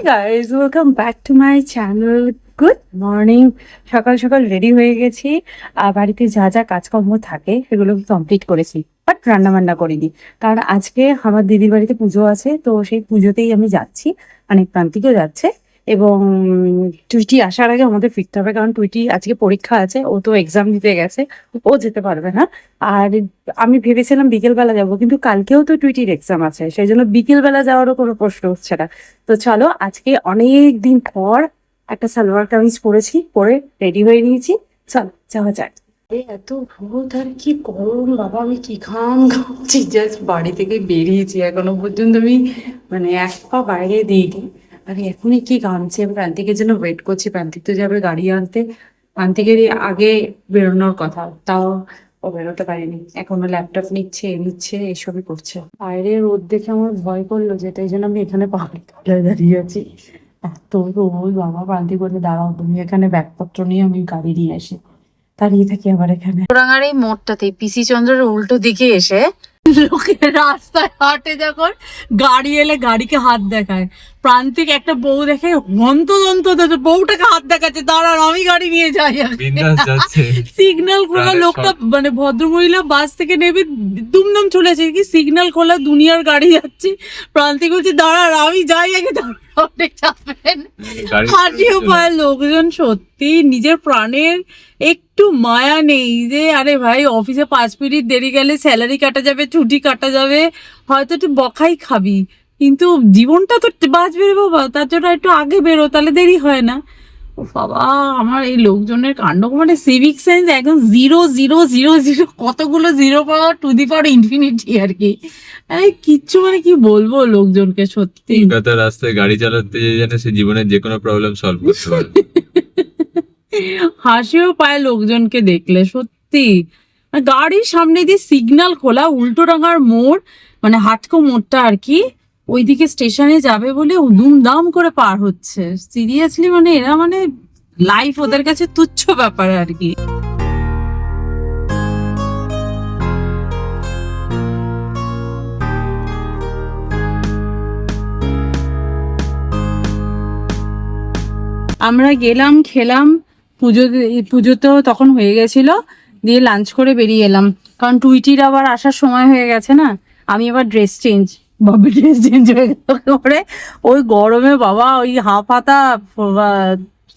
Guys welcome back to my channel. Good morning. সকাল সকাল ready হয়ে গেছি। বাড়িতে যা যা কাজকর্ম থাকে সেগুলো কমপ্লিট করেছি, বাট রান্না বান্না করিনি, কারণ আজকে আমার দিদির বাড়িতে পুজো আছে, তো সেই পুজোতেই আমি যাচ্ছি, মানে প্রান্তিকও যাচ্ছে। এবং টুইটি আসার আগে আমাদের ফিরতে হবে, কারণ টুইটি আজকে পরীক্ষা আছে, ও তো এক্সাম দিতে গেছে, ও যেতে পারবে না। আর আমি ভেবেছিলাম বিকেলবেলা যাব, কিন্তু কালকেও তো টুইটির এক্সাম আছে, সেই জন্য বিকেলবেলা যাওয়ারও কোনো প্রশ্ন হচ্ছে না। তো চলো, আজকে অনেক দিন পর একটা সালোয়ার কামিজ পরেছি, পরে রেডি হয়ে নিয়েছি, চলো যাওয়া যাক। এত রোদ আর কি গরম বাবা, আমি কি ঘামছি, জাস্ট বাড়ি থেকে বেরিয়েছি, এখনো পর্যন্ত আমি মানে এক পা বাইরে দিইনি। আর এখনই কি ঘামছে, প্রান্তিকের জন্য ওয়েট করছি, প্রান্তিক তো যাবে গাড়ি আনতে, প্রান্তিকেরই আগে বেরোনোর কথা, তাও ও বেরোতে পারেনি, এখনো ল্যাপটপ নিচ্ছে নিচ্ছে এসবই করছে। বাইরে রোদ দেখে আমার ভয় করলো যেটা, এই জন্য আমি এখানে পাহাড়ি কাটায় দাঁড়িয়ে আছি। এত রোদ বাবা, প্রান্তিক বলে দাঁড়াও তুমি এখানে, ব্যাগপত্র নিয়ে আমি গাড়ি নিয়ে আসি, দাঁড়িয়ে থাকি আবার এখানে। তোরাঙার এই মোড়টাতে পিসি চন্দ্রের উল্টো দিকে এসে লোকে রাস্তায় হাঁটে, যখন গাড়ি এলে গাড়িকে হাত দেখায়, প্রান্তিক একটা বউ দেখে হন্তদন্ত বউটাকে হাত দেখাচ্ছে, দাঁড়ান আমি গাড়ি নিয়ে যাই। সিগন্যাল খোলা লোকটা, মানে ভদ্রমহিলা বাস থেকে নেবে দুমদাম চলে আসে, কি সিগন্যাল খোলা দুনিয়ার গাড়ি যাচ্ছে, প্রান্তিক বলছে দাঁড়ান আমি যাই আগে, হাঁটিয়ে পায় লোকজন। সত্যি নিজের প্রাণের একটু মায়া নেই, যে আরে ভাই অফিসে 5 মিনিট দেরি গেলে স্যালারি কাটা যাবে, ছুটি কাটা যাবে, হয়তো একটু বকাই খাবি, কিন্তু জীবনটা তো বাঁচবে রে বাবা, তার জন্য একটু আগে বেরো, তাহলে দেরি হয় না। ও বাবা, আমার এই লোকজনের কাণ্ড, মানে সিভিক সেন্স একদম 0 0 0 0, কতগুলো zero power to the power infinity আর কি। কিচ্ছু মানে কি বলবো লোকজনকে, সত্যি কলকাতা রাস্তায় গাড়ি চালাতে জানে সে জীবনের যে কোনো প্রবলেম সলভ করতে পারে। হাসিও পায় লোকজনকে দেখলে, সত্যি। মানে গাড়ির সামনে দিয়ে সিগন্যাল খোলা, উল্টোডাঙার মোড়, মানে হাটকো মোড়টা আর কি, ওইদিকে স্টেশনে যাবে বলে দুমদাম করে পার হচ্ছে। সিরিয়াসলি মানে এরা মানে লাইফ ওদের কাছে তুচ্ছ ব্যাপার আর কি। আমরা গেলাম, খেলাম, পুজোতেও তখন হয়ে গেছিল, দিয়ে লাঞ্চ করে বেরিয়ে এলাম, কারণ টুইটির আবার আসার সময় হয়ে গেছে না। আমি আবার dress change, Bobby dress change হয়ে করে ওই গরমে বাবা ওই হাফ হাতা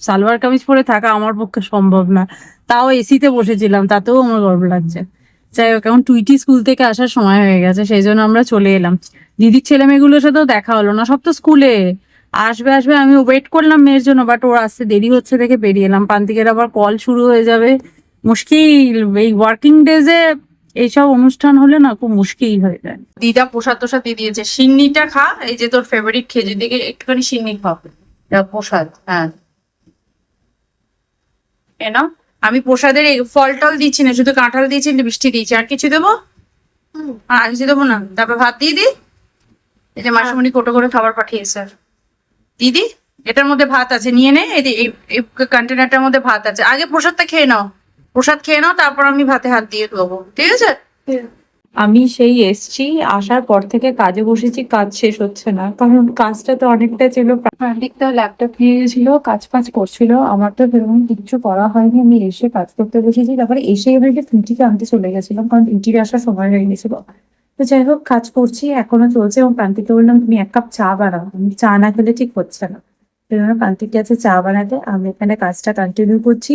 সালোয়ার কামিজ পরে থাকা আমার পক্ষে সম্ভব না, তাও এসিতে বসেছিলাম, তাতেও আমার গরম লাগছে। যাই হোক, এখন টুইটি স্কুল থেকে আসার সময় হয়ে গেছে, সেই জন্য আমরা চলে এলাম। দিদির ছেলে মেয়েগুলোর সাথেও দেখা হলো না, সব তো স্কুলে। আসবে আসবে, আমি ওয়েট করলাম মেয়ের জন্য, বাট ওর আসতে দেরি হচ্ছে দেখে বেরিয়ে এলাম। প্রান্তিকের আবার কল শুরু হয়ে যাবে, মুশকিল। এই ওয়ার্কিং ডেজে এইসব অনুষ্ঠান হলে না খুব মুশকিল হয়ে যায়। দিদা প্রসাদ তোসাদ দিয়ে দিয়েছে, সিন্নিটা খা, এই যে তোর ফেভারিট খেজুর দিকে একটুখানি সিন্নি খাও, প্রসাদ। হ্যাঁ এনা, আমি প্রসাদের ফল টল দিচ্ছি না, শুধু কাঁঠাল দিয়েছি, মিষ্টি দিয়েছি, আর কিছু দেবো? আর কিছু দেবো না। তারপর ভাত দিয়ে দিই, এই যে মাসুমণি কোটো করে খাবার পাঠিয়েছে। দিদি এটার মধ্যে ভাত আছে, নিয়ে নে, এই কন্টেনারটার মধ্যে ভাত আছে, আগে প্রসাদটা খেয়ে নাও, প্রসাদ খেয়ে নাও, তারপর আমি ভাতে হাত দিয়ে দেবো, ঠিক আছে? আমি সেই এসছি, আসার পর থেকে কাজে বসেছি, কাজ শেষ হচ্ছে না, কারণ কাজটা তো অনেকটা ছিল। প্রান্তিকটা ল্যাপটপ নিয়ে গেছিল, কাজ ফাজ করছিল, আমার তো সেরকম কিচ্ছু করা হয়নি, আমি এসে কাজ করতে বসেছি। তারপরে এসে এবার টুইটিকে আনতে চলে গেছিলাম, কারণ টুইটির আসার সময় হয়ে গেছিল। তো যাই হোক, কাজ করছি, এখনো চলছে। এবং প্রান্তিককে বললাম তুমি 1 কাপ চা বানাও, আমি চা না খেলে ঠিক হচ্ছে না। সেজন্য প্রান্তিক গেছে চা বানাতে, আমি এখানে কাজটা কন্টিনিউ করছি।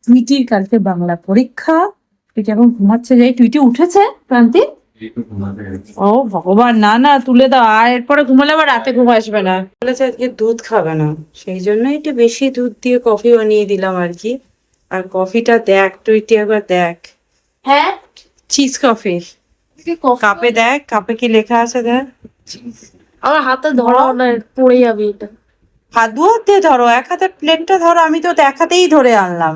টুইটির কালকে বাংলা পরীক্ষা, টুইটি এখন ঘুমাচ্ছে। যাই, টুইটি উঠেছে প্রান্তিক? ও ভগবান, না না তুলে দাও, আর এরপরে ঘুমালে আবার রাতে ঘুম আসবে না। বলেছে আজকে দুধ খাবে না, সেই জন্য একটু বেশি দুধ দিয়ে কফি বানিয়ে দিলাম আর কি। আর কফিটা দেখ টুইটি, একবার দেখ। হ্যাঁ, চিজ কফি, কাপে দেখ, কাপে কি লেখা আছে দেখ। আমার হাতে ধরা না, পড়ে যাবে এটা। হাত দু হাত দিয়ে ধরো, এক হাতের প্লেটটা ধরো, আমি তো এক হাতেই ধরে আনলাম।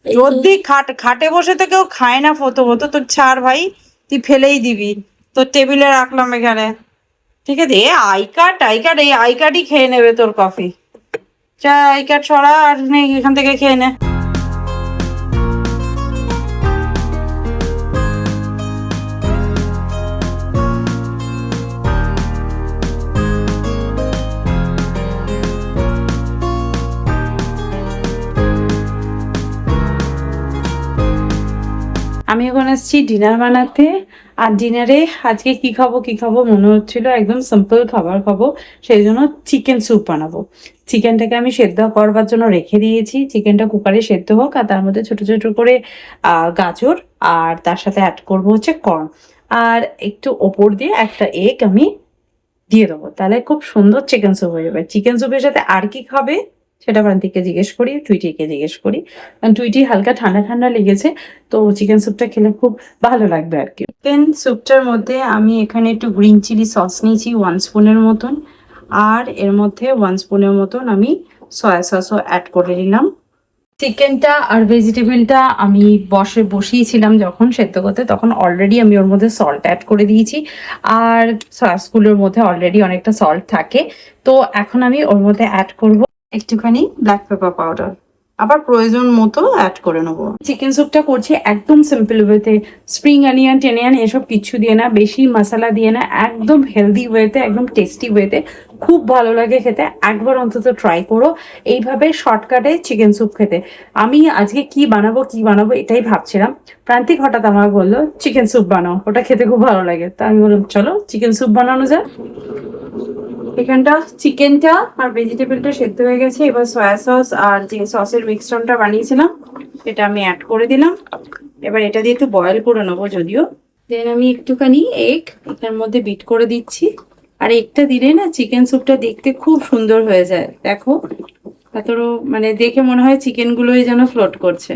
যদি খাটে বসে তো কেউ খায় না, ফতো তোর ছাড় ভাই, তুই ফেলেই দিবি, তোর টেবিলে রাখলাম এখানে, ঠিক আছে? এ আই কার্ড এই আই কার্ডই খেয়ে নেবে তোর কফি। চা আই কার্ড ছড়া, আর এখান থেকে খেয়ে নে। আমি এখন আসছি ডিনার বানাতে। আর ডিনারে আজকে কি খাবো মনে হচ্ছিল একদম সিম্পল খাবার খাবো, সেই জন্য চিকেন স্যুপ বানাবো। চিকেনটাকে আমি সেদ্ধ করবার জন্য রেখে দিয়েছি, চিকেনটা কুকারে সেদ্ধ হোক, আর তার মধ্যে ছোট ছোট করে গাজর, আর তার সাথে অ্যাড করবো হচ্ছে কর্ন, আর একটু ওপর দিয়ে একটা এগ আমি দিয়ে দেবো, তাহলে খুব সুন্দর চিকেন স্যুপ হয়ে যাবে। চিকেন স্যুপের সাথে আর কি খাবে সেটা প্রান্তিককে জিজ্ঞেস করি, টুইটিকে জিজ্ঞেস করি, কারণ টুইটি হালকা ঠান্ডা ঠান্ডা লেগেছে, তো চিকেন স্যুপটা খেলে খুব ভালো লাগবে আর কি। চিকেন স্যুপটার মধ্যে আমি এখানে একটু গ্রিন চিলি সস নিয়েছি 1 স্পুনের মতন, আর এর মধ্যে 1 স্পুনের মতন আমি সয়া সসও অ্যাড করে নিলাম। চিকেনটা আর ভেজিটেবলটা আমি বসিয়েছিলাম যখন সেদ্ধ করতে, তখন অলরেডি আমি ওর মধ্যে সল্ট অ্যাড করে দিয়েছি, আর সসগুলোর মধ্যে অলরেডি অনেকটা সল্ট থাকে। তো এখন আমি ওর মধ্যে অ্যাড করব একটুখানি ব্ল্যাক পেপার পাউডার, আবার প্রয়োজন মতো অ্যাড করে নেবো। চিকেন স্যুপটা করছি একদম সিম্পল ওয়েতে, স্প্রিং অনিয়ন টেনিয়ন এসব কিছু দিয়ে না, বেশি মশলা দিয়ে না, একদম হেলদি ওয়েতে, একদম টেস্টি ওয়েতে, খুব ভালো লাগে খেতে। একবার অন্তত ট্রাই করো এইভাবে শর্টকাটে চিকেন স্যুপ খেতে। আমি আজকে কি বানাবো এটাই ভাবছিলাম, প্রান্তিক হঠাৎ আমার বললো চিকেন স্যুপ বানাও, ওটা খেতে খুব ভালো লাগে, তা আমি বললাম চলো চিকেন স্যুপ বানানো যায়। এখানটা চিকেনটা আর ভেজিটেবলটা সেদ্ধ হয়ে গেছে, এবার সয়া সস আর যে সসের মিক্সচারটা বানিয়েছিলাম এটা আমি অ্যাড করে দিলাম। এবার এটা দিয়ে একটু বয়েল করে নেবো, যদিও দেন আমি একটুখানি এগ এটার মধ্যে বিট করে দিচ্ছি, আর এগটা দিলে না চিকেন স্যুপটা দেখতে খুব সুন্দর হয়ে যায়। দেখো এতটা মানে দেখে মনে হয় চিকেন গুলোই যেন ফ্লোট করছে।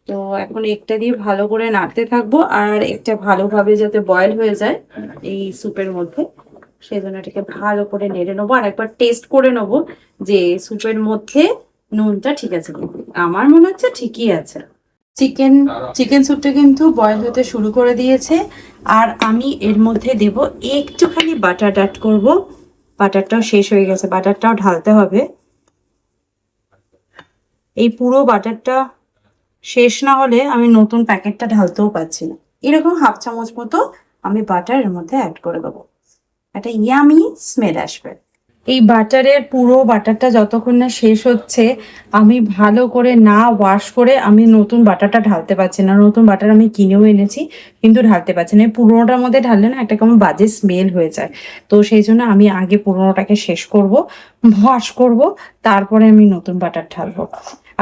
তো এখন এগটা দিয়ে ভালো করে নাড়তে থাকবো, আর এগটা ভালোভাবে যাতে বয়েল হয়ে যায় এই স্যুপের মধ্যে, সেই জন্য এটাকে ভালো করে নেড়ে নেবো, আর একবার টেস্ট করে নেবো যে স্যুপের মধ্যে নুনটা ঠিক আছে কিনা। আমার মনে হচ্ছে ঠিকই আছে। চিকেন স্যুপটা কিন্তু বয়েল হতে শুরু করে দিয়েছে, আর আমি এর মধ্যে দেব একটুখানি বাটার অ্যাড করব। বাটারটাও শেষ হয়ে গেছে, বাটারটাও ঢালতে হবে। এই পুরো বাটারটা শেষ না হলে আমি নতুন প্যাকেটটা ঢালতেও পারছি না। এরকম হাফ চামচ মতো আমি বাটার এর মধ্যে অ্যাড করে দেবো, একটা ইয়ামি স্মেল আসবে। এই পুরো বাটারটা যতক্ষণ না শেষ হচ্ছে, আমি ভালো করে না ওয়াশ করে আমি নতুন বাটারটা ঢালতে পারছি না। নতুন বাটার আমি কিনেও এনেছি, কিন্তু ঢালতে পারছি না। এই পুরোনোটার মধ্যে ঢাললে না একটা কেমন বাজে স্মেল হয়ে যায়, তো সেই জন্য আমি আগে পুরোনোটাকে শেষ করব, ওয়াশ করব, তারপরে আমি নতুন বাটার ঢালবো।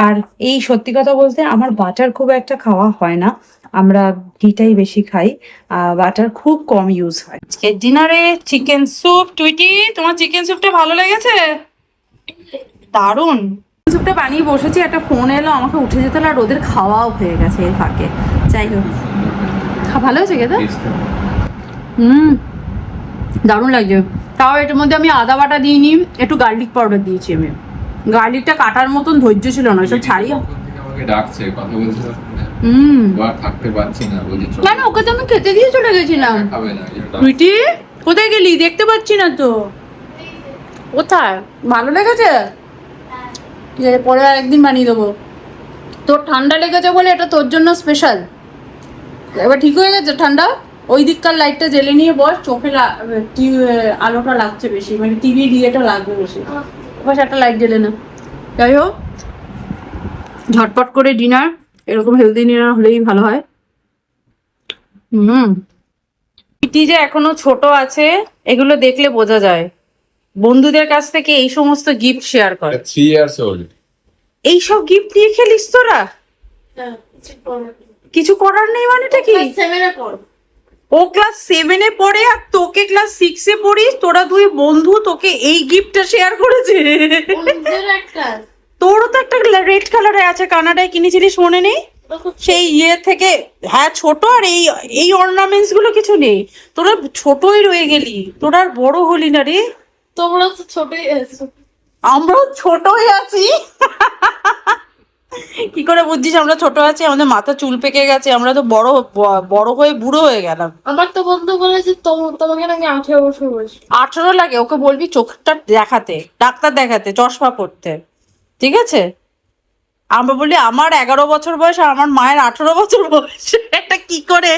আর এই সত্যি কথা বলতে আমার বাটার খুব একটা খাওয়া হয় না, আমরা ঘিটাই বেশি খাই, বাটার খুব কম ইউজ হয়। ডিনারে চিকেন স্যুপ। টুইটি, তোমার চিকেন স্যুপটা ভালো লেগেছে? দারুণ স্যুপটা বানিয়ে বসেছি, একটা ফোন এলো, আমাকে উঠে যেতে হলো, আর ওদের খাওয়াও হয়ে গেছে এর ফাঁকে। যাই হোক, ভালো হয়েছে খেতে। দারুণ লাগছে। তাও এটার মধ্যে আমি আদা বাটা দিইনি, একটু গার্লিক পাউডার দিয়েছি। আমি গার্লিকটা কাটার মতন ধৈর্য ছিল না, সব ছাড়িয়ে আমাকে ডাকছে, কথা বলতে আর থাকতে পারছি না, বলি কেন? ওকে তো আমি খেতে দিয়ে চলে গেছিলাম। খাবে না টুইটি কোথায় গেলি? দেখতে পাচ্ছি না তো। কোথায়? ভালো লেগেছে? ঠিক আছে, পরে আরেকদিন বানিয়ে দেবো। তোর ঠান্ডা লেগেছে বলে এটা তোর জন্য স্পেশাল। এবার ঠিক হয়ে গেছে ঠান্ডা? ওই দিককার লাইটটা জ্বেলে নিয়ে বস, চোখে আলোটা লাগছে বেশি, মানে টিভি দিয়েটা লাগবে বেশি। বস, একটা লাইট জ্বেলে না। যাই হোক, ঝটপট করে ডিনার, এরকম হেলদি ডিনার হলেই ভালো হয়। পিটি যে এখনো ছোট আছে, এগুলো দেখলে বোঝা যায়। বন্ধুদের কাছ থেকে এই সমস্ত গিফট শেয়ার করে। 3 years old। এইসব গিফট নিয়ে খেলিস তোরা? কিছু করার নেই মানেটা কি? ও ক্লাস 7 এ পড়ে আর তোকে ক্লাস 6 এ পড়িস, তোরা দুই বন্ধু, তোকে এই গিফটটা শেয়ার করেছে। তোরও তো একটা রেড কালারে আছে, কানাডায় কিনেছিলিস মনে নেই? সেই ইয়ে থেকে। হ্যাঁ ছোট, আর এই অর্নামেন্টস গুলো কিছু নেই। তোরা ছোটই রয়ে গেলি, তোরা আর বড় হলি না রে। তোমরা তো ছোটই আছো। আমরাও ছোটই আছি। কি করে বুঝছিস আমরা ছোট আছি? আমাদের মাথা চুল পেকে গেছে, আমরা তো বড় হয়ে বুড়ো হয়ে গেলাম। আমার তো বন্ধু বলেছে তোমাকে নাকি 18 বছর বয়স। 18 লাগে? ওকে বলবি চোখটা দেখাতে, ডাক্তার দেখাতে, চশমা পড়তে, ঠিক আছে? আমরা বলি আমার 11 বছর বয়স আর আমার মায়ের 18 বছর বয়স। এটা কি করে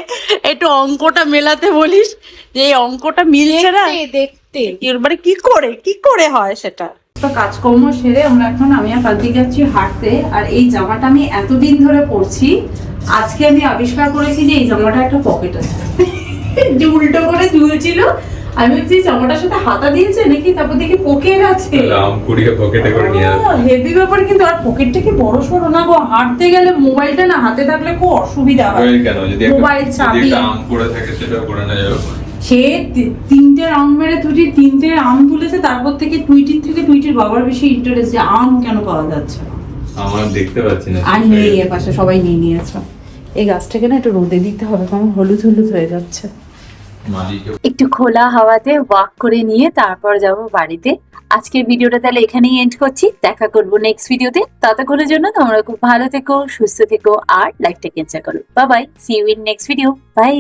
একটু অঙ্কটা মেলাতে বলিস, যে এই অঙ্কটা মিলছে না দেখতে মানে কি করে হয় সেটা। তো কাজকর্ম সেরে আমরা এখন আমি আর পাল্টি যাচ্ছি হাঁটতে। আর এই জামাটা আমি এতদিন ধরে পরছি, আজকে আমি আবিষ্কার করেছি যে এই জামাটা একটা পকেট আছে, যে উল্টো করে ঝুলছিল। আমি হচ্ছে জামাটার সাথে হাতা দিয়েছে নাকি, তারপর দেখি পকেট আছে। আম কুড়িয়ে পকেটে করে নিয়ে আসবে। হেভি ব্যাপার কিন্তু। আর পকেটটা কি বড় সড়ো না গো, হাঁটতে গেলে মোবাইলটা না হাতে থাকলে খুব অসুবিধা হয়। মোবাইল কেন, যদি মোবাইল, চাবি। একটা আম পড়ে থাকে সেটাও করে নেওয়া যাবে। সে তিনটে রাউন্ড মেরে তুই তিনটে আম তুলেছে, তারপর থেকে টুইটির বাবার বেশি ইন্টারেস্ট যে আম কেন পাওয়া যাচ্ছে না। আমার দেখতে পাচ্ছি না। আর নেই, এর পাশে সবাই নিয়ে নিয়েছে। এই গাছটাকে না একটু রোদে দিতে হবে, কারণ হলুদ হলুদ হয়ে যাচ্ছে। মালিকে একটু খোলা হাওয়াতে ওয়াক করে নিয়ে তারপর যাব বাড়িতে। আজকের ভিডিওটা তাহলে এখানেই এন্ড করছি। দেখা করবো নেক্সট ভিডিওতে। ততক্ষণের জন্য তোমরা খুব ভালো থেকো, সুস্থ থেকো আর লাইফটাকে এনজয় করো। Bye bye, see you in next video. By.